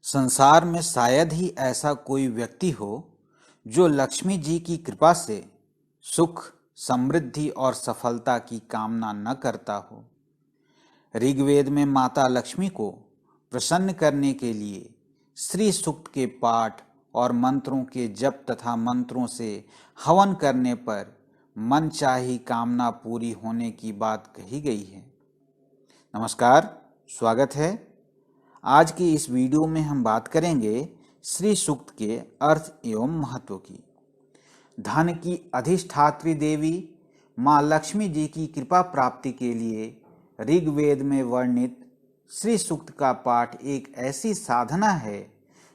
संसार में शायद ही ऐसा कोई व्यक्ति हो जो लक्ष्मी जी की कृपा से सुख, समृद्धि और सफलता की कामना न करता हो। ऋग्वेद में माता लक्ष्मी को प्रसन्न करने के लिए श्री सूक्त के पाठ और मंत्रों के जप तथा मंत्रों से हवन करने पर मनचाही कामना पूरी होने की बात कही गई है। नमस्कार, स्वागत है। आज की इस वीडियो में हम बात करेंगे श्री सूक्त के अर्थ एवं महत्व की। धन की अधिष्ठात्री देवी माँ लक्ष्मी जी की कृपा प्राप्ति के लिए ऋग्वेद में वर्णित श्री सूक्त का पाठ एक ऐसी साधना है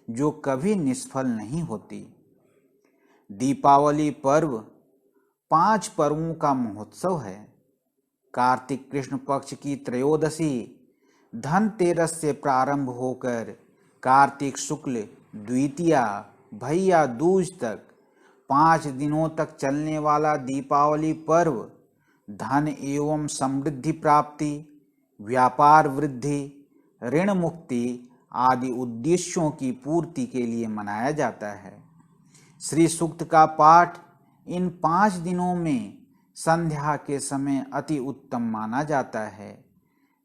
जो कभी निष्फल नहीं होती। दीपावली पर्व 5 पर्वों का महोत्सव है। कार्तिक कृष्ण पक्ष की त्रयोदशी धनतेरस से प्रारंभ होकर कार्तिक शुक्ल द्वितीया भैया दूज तक 5 दिनों तक चलने वाला दीपावली पर्व धन एवं समृद्धि प्राप्ति, व्यापार वृद्धि, ऋण मुक्ति आदि उद्देश्यों की पूर्ति के लिए मनाया जाता है। श्री सूक्त का पाठ इन 5 दिनों में संध्या के समय अति उत्तम माना जाता है।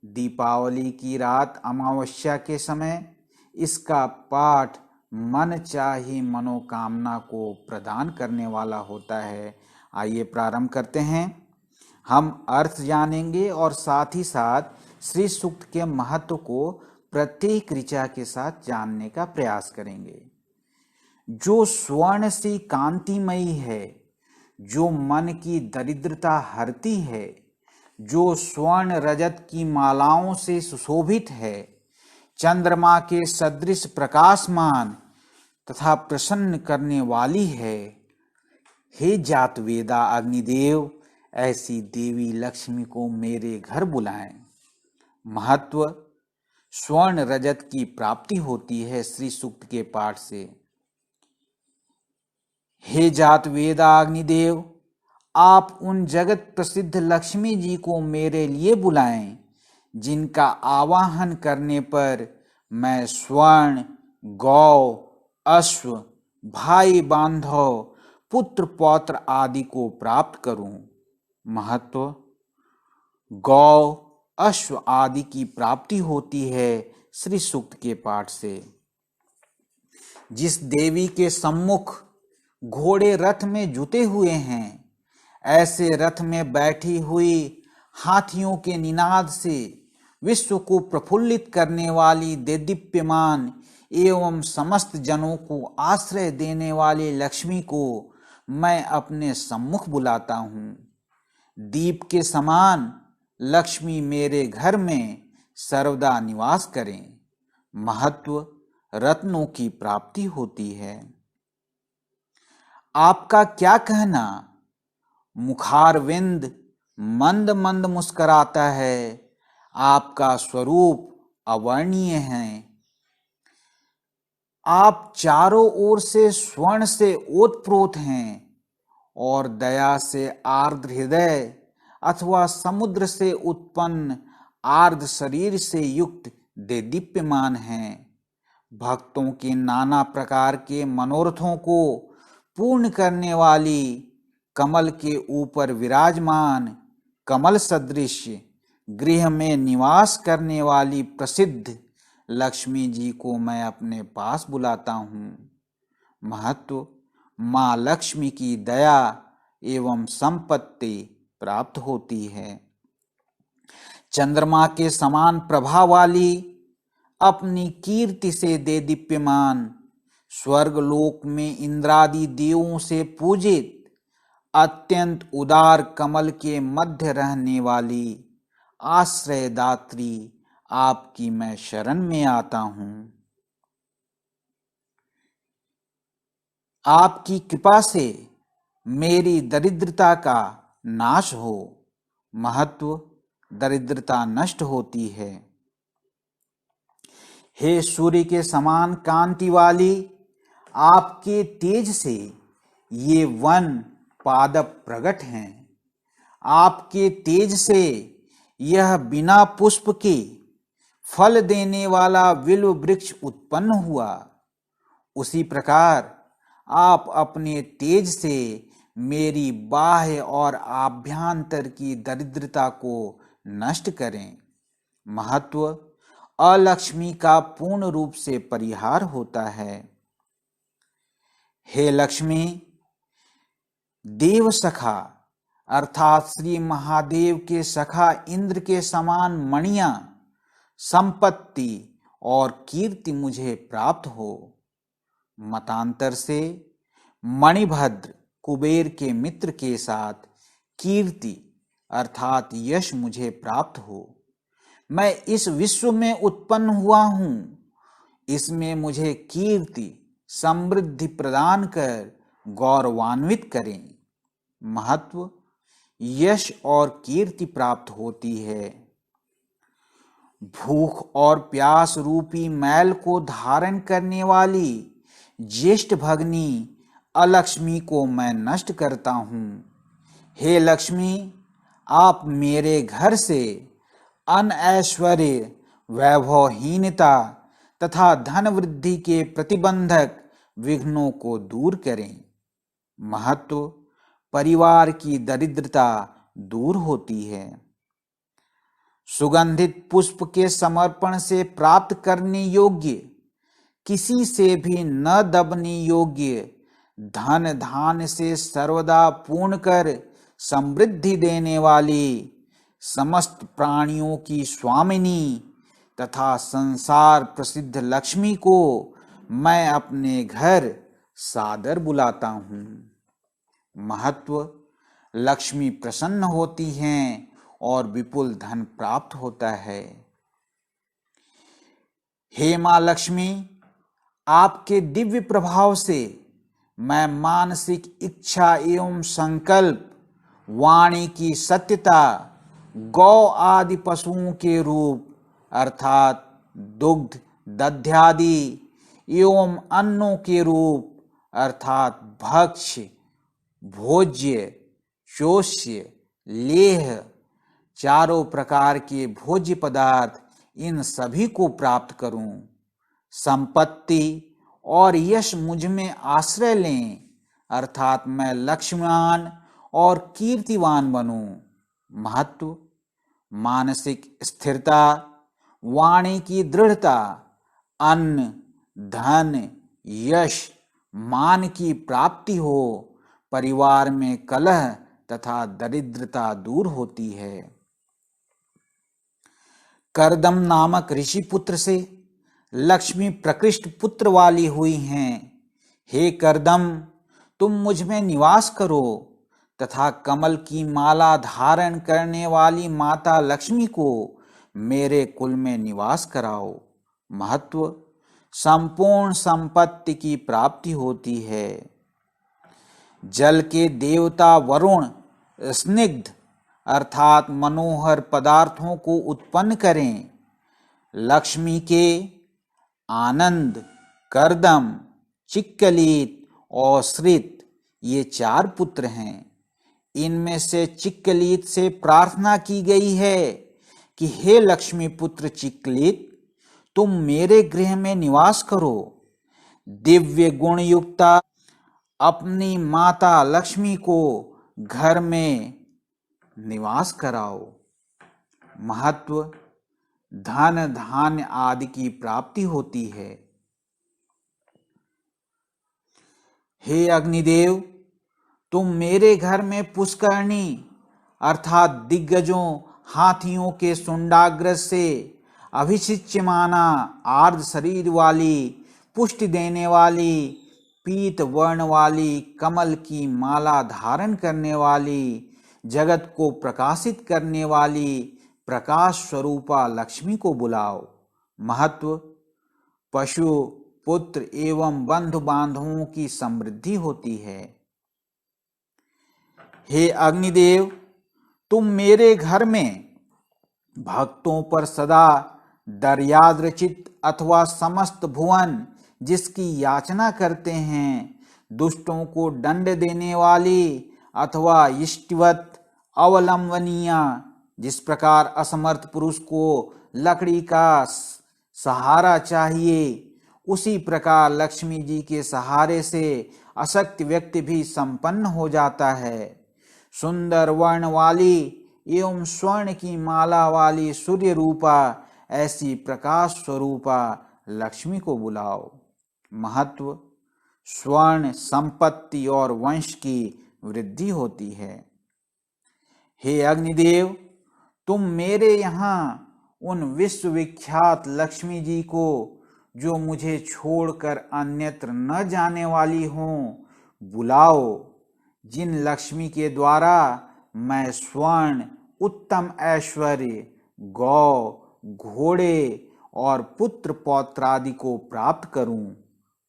दीपावली की रात अमावस्या के समय इसका पाठ मन चाही मनोकामना को प्रदान करने वाला होता है। आइए प्रारंभ करते हैं। हम अर्थ जानेंगे और साथ ही साथ श्री सूक्त के महत्व को प्रत्येक ऋचा के साथ जानने का प्रयास करेंगे। जो स्वर्ण सी कांतिमयी है, जो मन की दरिद्रता हरती है, जो स्वर्ण रजत की मालाओं से सुशोभित है, चंद्रमा के सदृश प्रकाशमान तथा प्रसन्न करने वाली है। हे जातवेदा अग्निदेव, ऐसी देवी लक्ष्मी को मेरे घर बुलाएं। महत्व: स्वर्ण रजत की प्राप्ति होती है श्री सूक्त के पाठ से। हे जातवेदा अग्निदेव, आप उन जगत प्रसिद्ध लक्ष्मी जी को मेरे लिए बुलाएं जिनका आवाहन करने पर मैं स्वर्ण, गौ, अश्व, भाई बांधव, पुत्र पौत्र आदि को प्राप्त करूं। महत्व: गौ, अश्व आदि की प्राप्ति होती है श्री सूक्त के पाठ से। जिस देवी के सम्मुख घोड़े रथ में जुते हुए हैं, ऐसे रथ में बैठी हुई हाथियों के निनाद से विश्व को प्रफुल्लित करने वाली देदीप्यमान एवं समस्त जनों को आश्रय देने वाली लक्ष्मी को मैं अपने सम्मुख बुलाता हूँ। दीप के समान लक्ष्मी मेरे घर में सर्वदा निवास करें। महत्व: रत्नों की प्राप्ति होती है। आपका क्या कहना? मुखारविंद मंद मंद मुस्कराता है। आपका स्वरूप अवर्णीय है। आप चारों ओर से स्वर्ण से ओतप्रोत हैं और दया से आर्द्र हृदय अथवा समुद्र से उत्पन्न आर्द्र शरीर से युक्त देदीप्यमान हैं। भक्तों के नाना प्रकार के मनोरथों को पूर्ण करने वाली कमल के ऊपर विराजमान कमल सदृश गृह में निवास करने वाली प्रसिद्ध लक्ष्मी जी को मैं अपने पास बुलाता हूँ। महत्व: माँ लक्ष्मी की दया एवं संपत्ति प्राप्त होती है। चंद्रमा के समान प्रभा वाली, अपनी कीर्ति से देदीप्यमान, स्वर्गलोक में इंद्रादि देवों से पूजित, अत्यंत उदार कमल के मध्य रहने वाली आश्रयदात्री आपकी मैं शरण में आता हूँ। आपकी कृपा से मेरी दरिद्रता का नाश हो। महत्व: दरिद्रता नष्ट होती है। हे सूर्य के समान कांति वाली, आपके तेज से ये वन पादप प्रकट हैं। आपके तेज से यह बिना पुष्प के फल देने वाला बिल्व वृक्ष उत्पन्न हुआ, उसी प्रकार आप अपने तेज से मेरी बाह्य और आभ्यंतर की दरिद्रता को नष्ट करें। महत्व अलक्ष्मी का पूर्ण रूप से परिहार होता है। हे लक्ष्मी, देव सखा अर्थात श्री महादेव के सखा इंद्र के समान मणियां, संपत्ति और कीर्ति मुझे प्राप्त हो। मतांतर से मणिभद्र कुबेर के मित्र के साथ कीर्ति अर्थात यश मुझे प्राप्त हो। मैं इस विश्व में उत्पन्न हुआ हूं, इसमें मुझे कीर्ति समृद्धि प्रदान कर गौरवान्वित करें। महत्व यश और कीर्ति प्राप्त होती है। भूख और प्यास रूपी मैल को धारण करने वाली ज्येष्ठ भगनी अलक्ष्मी को मैं नष्ट करता हूँ। हे लक्ष्मी, आप मेरे घर से अनऐश्वर्य, वैभवहीनता तथा धन वृद्धि के प्रतिबंधक विघ्नों को दूर करें। महत्व परिवार की दरिद्रता दूर होती है। सुगंधित पुष्प के समर्पण से प्राप्त करने योग्य, किसी से भी न दबने योग्य धन धान से सर्वदा पूर्ण कर समृद्धि देने वाली, समस्त प्राणियों की स्वामिनी तथा संसार प्रसिद्ध लक्ष्मी को मैं अपने घर सादर बुलाता हूँ। महत्व लक्ष्मी प्रसन्न होती हैं और विपुल धन प्राप्त होता है। हे मां लक्ष्मी, आपके दिव्य प्रभाव से मैं मानसिक इच्छा एवं संकल्प, वाणी की सत्यता, गौ आदि पशुओं के रूप अर्थात दुग्ध दध्यादि एवं अन्नों के रूप अर्थात भक्ष्य, भोज्य, चोष्य, लेह, चारों प्रकार के भोज्य पदार्थ, इन सभी को प्राप्त करूं। संपत्ति और यश मुझ में आश्रय लें अर्थात मैं लक्ष्मीवान और कीर्तिवान बनूं। महत्व मानसिक स्थिरता, वाणी की दृढ़ता, अन्न, धन, यश, मान की प्राप्ति हो, परिवार में कलह तथा दरिद्रता दूर होती है। करदम नामक ऋषि पुत्र से लक्ष्मी प्रकृष्ट पुत्र वाली हुई हैं। हे करदम, तुम मुझ में निवास करो तथा कमल की माला धारण करने वाली माता लक्ष्मी को मेरे कुल में निवास कराओ। महत्व संपूर्ण संपत्ति की प्राप्ति होती है। जल के देवता वरुण स्निग्ध अर्थात मनोहर पदार्थों को उत्पन्न करें। लक्ष्मी के आनंद, करदम, चिक्कलीत और श्रित ये 4 पुत्र हैं। इनमें से चिक्कलीत से प्रार्थना की गई है कि हे लक्ष्मी पुत्र चिक्कलीत, तुम मेरे गृह में निवास करो। दिव्य गुण युक्ता अपनी माता लक्ष्मी को घर में निवास कराओ। महत्व धन धान्य आदि की प्राप्ति होती है। हे अग्निदेव, तुम मेरे घर में पुष्करणी अर्थात दिग्गजों हाथियों के शुंडाग्र से अभिषिच्यमाना आर्द्र शरीर वाली, पुष्टि देने वाली, पीत वर्ण वाली, कमल की माला धारण करने वाली, जगत को प्रकाशित करने वाली प्रकाश स्वरूपा लक्ष्मी को बुलाओ। महत्व पशु, पुत्र एवं बंधु बांधवों की समृद्धि होती है। हे अग्निदेव, तुम मेरे घर में भक्तों पर सदा दर्याद्रचित अथवा समस्त भुवन जिसकी याचना करते हैं, दुष्टों को दंड देने वाली अथवा इष्टवत अवलंबनीय, जिस प्रकार असमर्थ पुरुष को लकड़ी का सहारा चाहिए, उसी प्रकार लक्ष्मी जी के सहारे से अशक्त व्यक्ति भी संपन्न हो जाता है। सुंदर वर्ण वाली एवं स्वर्ण की माला वाली सूर्य रूपा ऐसी प्रकाश स्वरूपा लक्ष्मी को बुलाओ। महत्व: स्वर्ण संपत्ति और वंश की वृद्धि होती है। हे अग्निदेव, तुम मेरे यहाँ उन विश्वविख्यात लक्ष्मी जी को, जो मुझे छोड़कर अन्यत्र न जाने वाली हों, बुलाओ, जिन लक्ष्मी के द्वारा मैं स्वर्ण, उत्तम ऐश्वर्य, गौ, घोड़े और पुत्र पौत्रादि को प्राप्त करूं।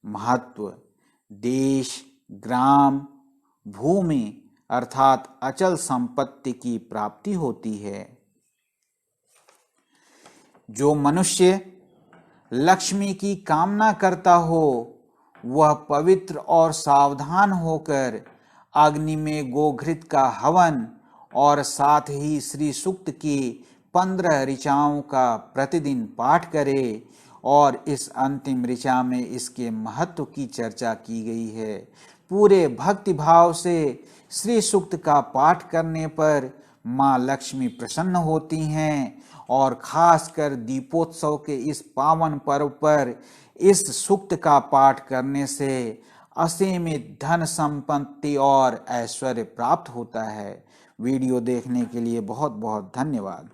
महत्व: देश, ग्राम, भूमि अर्थात अचल संपत्ति की प्राप्ति होती है। जो मनुष्य लक्ष्मी की कामना करता हो, वह पवित्र और सावधान होकर अग्नि में गोघृत का हवन और साथ ही श्री सूक्त की 15 ऋचाओं का प्रतिदिन पाठ करे। और इस अंतिम ऋचा में इसके महत्व की चर्चा की गई है। पूरे भक्ति भाव से श्री सूक्त का पाठ करने पर माँ लक्ष्मी प्रसन्न होती हैं और खासकर दीपोत्सव के इस पावन पर्व पर इस सूक्त का पाठ करने से असीमित धन संपत्ति और ऐश्वर्य प्राप्त होता है। वीडियो देखने के लिए बहुत बहुत धन्यवाद।